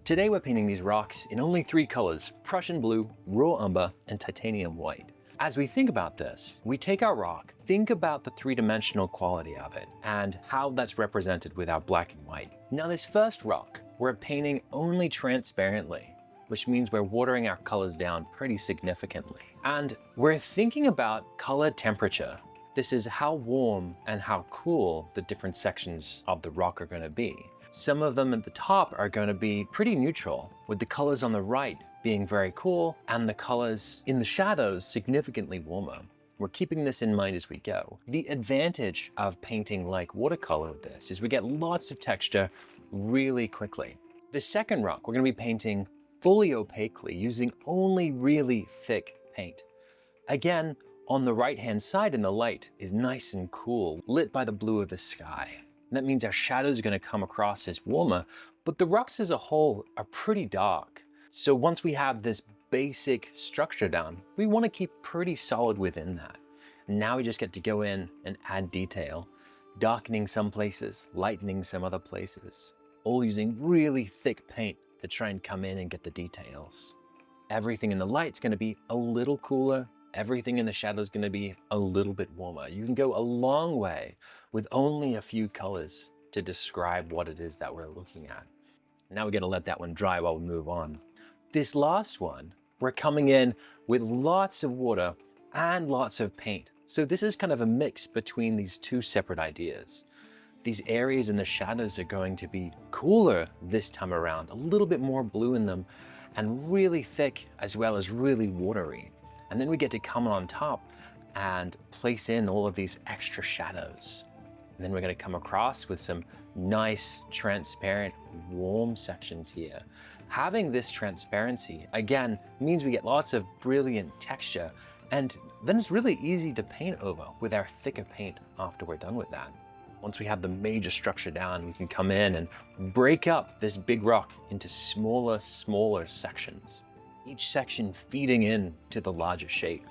Today we're painting these rocks in only 3 colors: Prussian blue, raw umber, and titanium white. As we think about this, we take our rock, think about the 3-dimensional quality of it and how that's represented with our black and white. Now this first rock, we're painting only transparently, which means we're watering our colors down pretty significantly. And we're thinking about color temperature. This is how warm and how cool the different sections of the rock are going to be. Some of them at the top are going to be pretty neutral, with the colors on the right being very cool and the colors in the shadows significantly warmer. We're keeping this in mind as we go. The advantage of painting like watercolor with this is we get lots of texture really quickly. The second rock, we're going to be painting fully opaquely using only really thick paint. Again, on the right-hand side in the light is nice and cool, lit by the blue of the sky. That means our shadows are going to come across as warmer, but the rocks as a whole are pretty dark. So once we have this basic structure down, we want to keep pretty solid within that. Now we just get to go in and add detail, darkening some places, lightening some other places, all using really thick paint to try and come in and get the details. Everything in the light's going to be a little cooler. Everything in the shadow is going to be a little bit warmer. You can go a long way with only a few colors to describe what it is that we're looking at. Now we're going to let that one dry while we move on. This last one, we're coming in with lots of water and lots of paint. So this is kind of a mix between these two separate ideas. These areas in the shadows are going to be cooler this time around, a little bit more blue in them, and really thick as well as really watery. And then we get to come on top and place in all of these extra shadows. And then we're going to come across with some nice, transparent, warm sections here. Having this transparency, again, means we get lots of brilliant texture, and then it's really easy to paint over with our thicker paint after we're done with that. Once we have the major structure down, we can come in and break up this big rock into smaller sections, each section feeding in to the larger shape.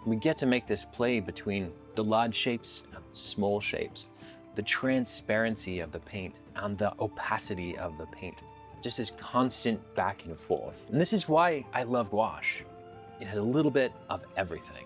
We get to make this play between the large shapes and small shapes, the transparency of the paint and the opacity of the paint, just this constant back and forth. And this is why I love gouache. It has a little bit of everything.